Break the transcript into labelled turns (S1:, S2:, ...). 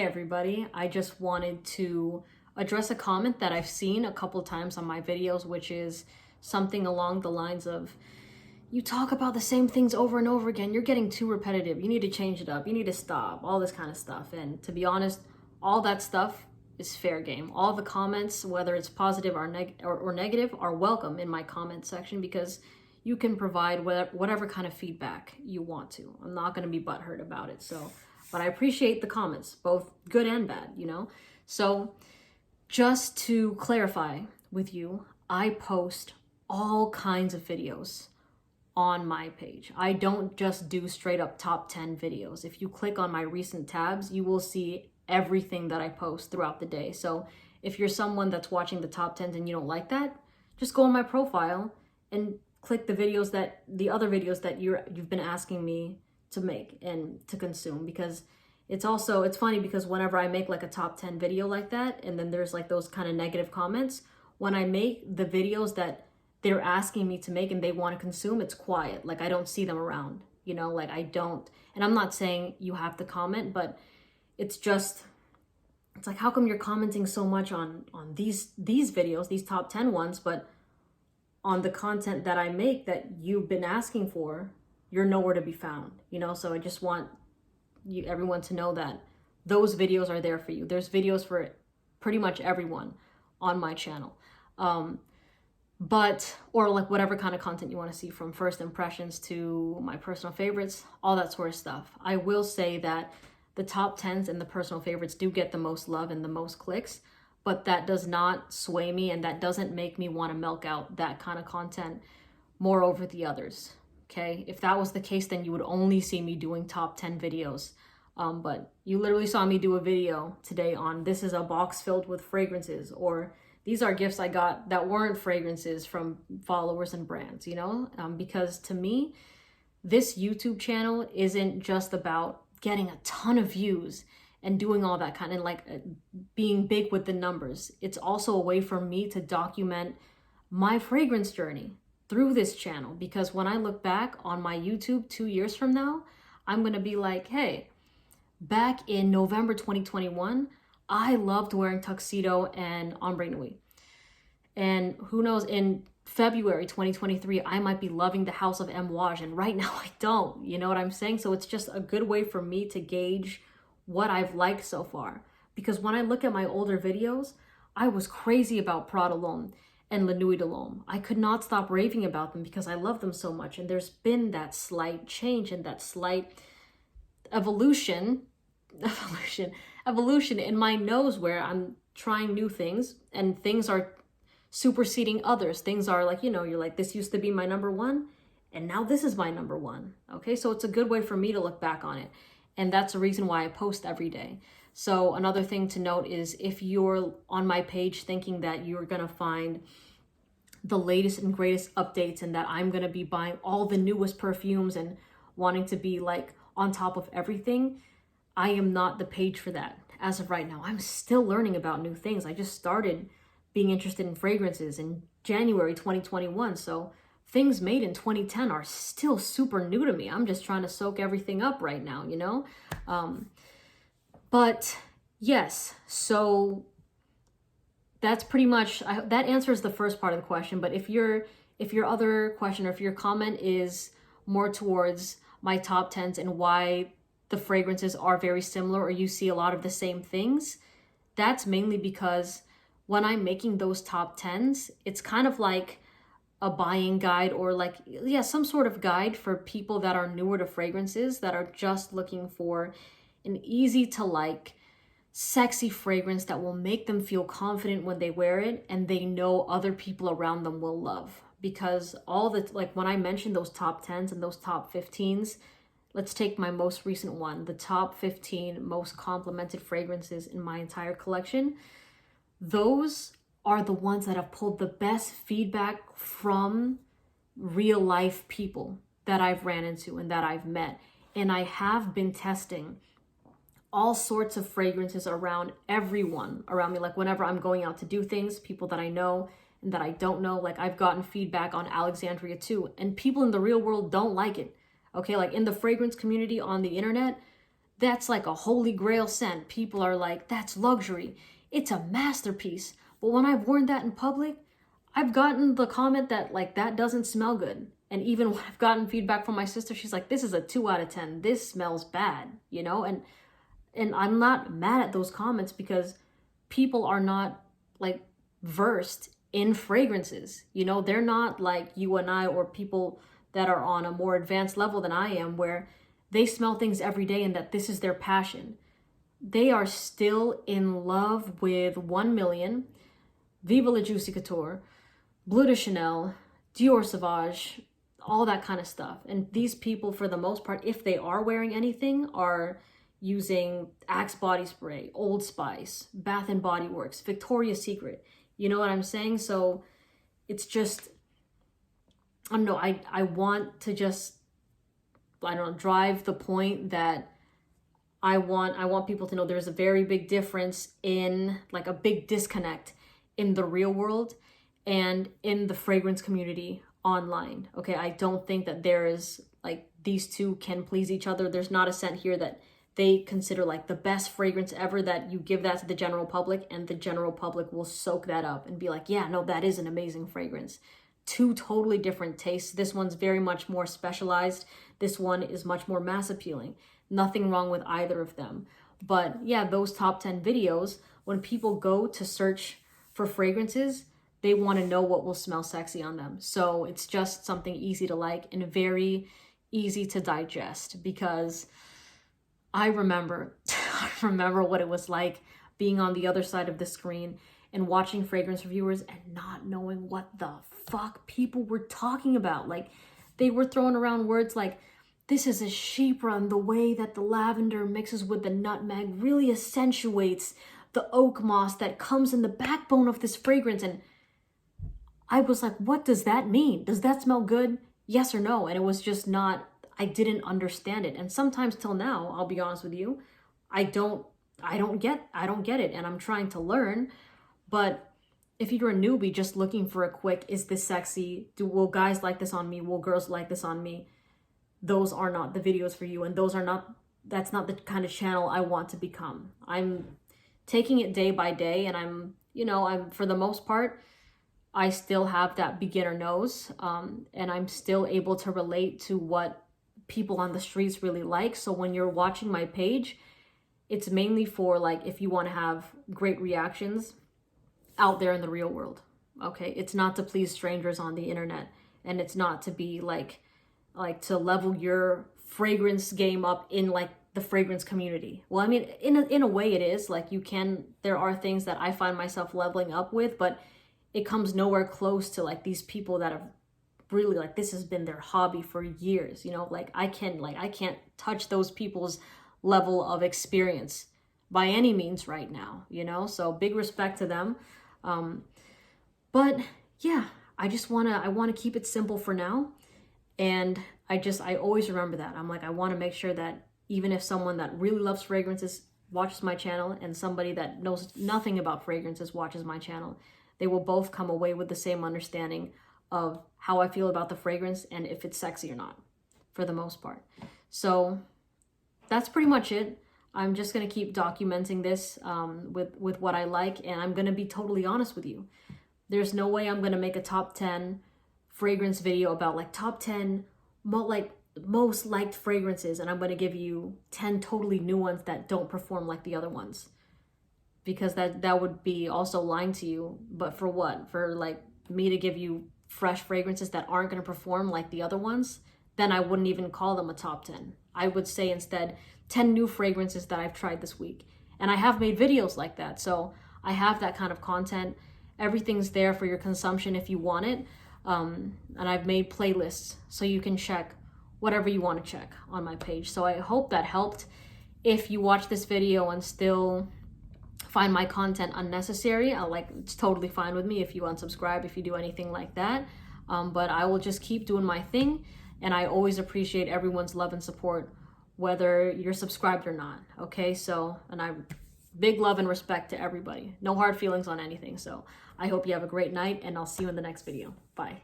S1: Hey everybody, I just wanted to address a comment that I've seen a couple times on my videos, which is something along the lines of, you talk about the same things over and over again, you're getting too repetitive, you need to change it up, you need to stop, all this kind of stuff. And to be honest, all that stuff is fair game. All the comments, whether it's positive or, negative, are welcome in my comment section because you can provide whatever kind of feedback you want to. I'm not going to be butthurt about it. But I appreciate the comments, both good and bad, you know? So just to clarify with you, I post all kinds of videos on my page. I don't just do straight up top 10 videos. If you click on my recent tabs, you will see everything that I post throughout the day. So if you're someone that's watching the top 10s and you don't like that, just go on my profile and click the other videos that you've been asking me to make and to consume, because it's funny because whenever I make like a top 10 video like that and then there's like those kind of negative comments, when I make the videos that they're asking me to make and they want to consume, it's quiet. Like I don't see them around, you know, like I don't. And I'm not saying you have to comment, but it's like, how come you're commenting so much on these videos, these top 10 ones, but on the content that I make that you've been asking for, you're nowhere to be found, you know? So I just want everyone to know that those videos are there for you. There's videos for pretty much everyone on my channel. Or like whatever kind of content you want to see, from first impressions to my personal favorites, all that sort of stuff. I will say that the top 10s and the personal favorites do get the most love and the most clicks, but that does not sway me and that doesn't make me want to milk out that kind of content more over the others. Okay, if that was the case, then you would only see me doing top 10 videos. But you literally saw me do a video today on this is a box filled with fragrances, or these are gifts I got that weren't fragrances from followers and brands, you know? Because to me, this YouTube channel isn't just about getting a ton of views and doing all that kind of like being big with the numbers. It's also a way for me to document my fragrance journey through this channel, because when I look back on my YouTube 2 years from now, I'm going to be like, hey, back in November 2021, I loved wearing tuxedo and ombre nuit. And who knows, in February 2023, I might be loving the House of Amouage, and right now I don't, you know what I'm saying? So it's just a good way for me to gauge what I've liked so far. Because when I look at my older videos, I was crazy about Prada L'Homme and La Nuit de l'Homme. I could not stop raving about them because I love them so much. And there's been that slight change and that slight evolution in my nose, where I'm trying new things and things are superseding others. Things are like, you know, you're like, this used to be my number one and now this is my number one. Okay, so it's a good way for me to look back on it. And that's the reason why I post every day. So another thing to note is, if you're on my page thinking that you're going to find the latest and greatest updates and that I'm going to be buying all the newest perfumes and wanting to be like on top of everything, I am not the page for that. As of right now, I'm still learning about new things. I just started being interested in fragrances in January 2021. So things made in 2010 are still super new to me. I'm just trying to soak everything up right now, you know? But yes, so that's pretty much, that answers the first part of the question. But if your other question, or if your comment is more towards my top 10s and why the fragrances are very similar, or you see a lot of the same things, that's mainly because when I'm making those top 10s, it's kind of like a buying guide, or like, yeah, some sort of guide for people that are newer to fragrances, that are just looking for an easy to like, sexy fragrance that will make them feel confident when they wear it and they know other people around them will love. Because like when I mentioned those top 10s and those top 15s, let's take my most recent one, the top 15 most complimented fragrances in my entire collection. Those are the ones that have pulled the best feedback from real life people that I've ran into and that I've met. And I have been testing all sorts of fragrances around everyone around me. Like whenever I'm going out to do things, people that I know and that I don't know, like I've gotten feedback on Alexandria too, and people in the real world don't like it. Okay, like in the fragrance community on the internet, that's like a holy grail scent. People are like, that's luxury. It's a masterpiece. But when I've worn that in public, I've gotten the comment that like, that doesn't smell good. And even when I've gotten feedback from my sister, she's like, this is a 2 out of 10. This smells bad, you know? And I'm not mad at those comments because people are not like versed in fragrances. You know, they're not like you and I, or people that are on a more advanced level than I am, where they smell things every day and that this is their passion. They are still in love with 1 Million, Viva La Juicy Couture, Bleu de Chanel, Dior Sauvage, all that kind of stuff. And these people, for the most part, if they are wearing anything, are using Axe body spray, Old Spice, Bath and Body Works, Victoria's Secret. You know what I'm saying? So it's just, I don't know, I want to just, I don't know, drive the point that I want people to know there's a very big difference in, like a big disconnect in the real world and in the fragrance community online. Okay, I don't think that there is like, these two can please each other. There's not a scent here that they consider like the best fragrance ever, that you give that to the general public and the general public will soak that up and be like, yeah, no, that is an amazing fragrance. Two totally different tastes. This one's very much more specialized. This one is much more mass appealing. Nothing wrong with either of them. But yeah, those top 10 videos, when people go to search for fragrances, they want to know what will smell sexy on them. So it's just something easy to like and very easy to digest, because I remember what it was like being on the other side of the screen and watching fragrance reviewers and not knowing what the fuck people were talking about. Like, they were throwing around words like, this is a sheep run. The way that the lavender mixes with the nutmeg really accentuates the oak moss that comes in the backbone of this fragrance. And I was like, what does that mean? Does that smell good? Yes or no? And it was just not, I didn't understand it. And sometimes till now, I'll be honest with you, I don't get it. And I'm trying to learn. But if you're a newbie just looking for a quick, is this sexy? Will guys like this on me? Will girls like this on me? Those are not the videos for you. And that's not the kind of channel I want to become. I'm taking it day by day, and I'm for the most part, I still have that beginner nose, and I'm still able to relate to what people on the streets really like. So when you're watching my page, it's mainly for like, if you want to have great reactions out there in the real world. Okay, it's not to please strangers on the internet, and it's not to be like to level your fragrance game up in like the fragrance community. Well, I mean, in a way it is like, there are things that I find myself leveling up with, but it comes nowhere close to like these people that have really, like, this has been their hobby for years, you know? Like, I can't touch those people's level of experience by any means right now, you know? So big respect to them. But yeah, I want to keep it simple for now. And I always remember that. I'm like, I want to make sure that even if someone that really loves fragrances watches my channel and somebody that knows nothing about fragrances watches my channel, they will both come away with the same understanding of how I feel about the fragrance and if it's sexy or not, for the most part. So that's pretty much it. I'm just going to keep documenting this with what I like, and I'm going to be totally honest with you. There's no way I'm going to make a top 10 fragrance video about like top 10 most liked fragrances, and I'm going to give you 10 totally new ones that don't perform like the other ones, because that would be also lying to you. But for what? For like me to give you fresh fragrances that aren't going to perform like the other ones? Then I wouldn't even call them a top 10. I would say instead 10 new fragrances that I've tried this week. And I have made videos like that, so I have that kind of content. Everything's there for your consumption if you want it. And I've made playlists so you can check whatever you want to check on my page. So I hope that helped. If you watch this video and still find my content unnecessary, it's totally fine with me if you unsubscribe, if you do anything like that. But I will just keep doing my thing, and I always appreciate everyone's love and support, whether you're subscribed or not. Okay, so, and I big love and respect to everybody. No hard feelings on anything. So I hope you have a great night, and I'll see you in the next video. Bye.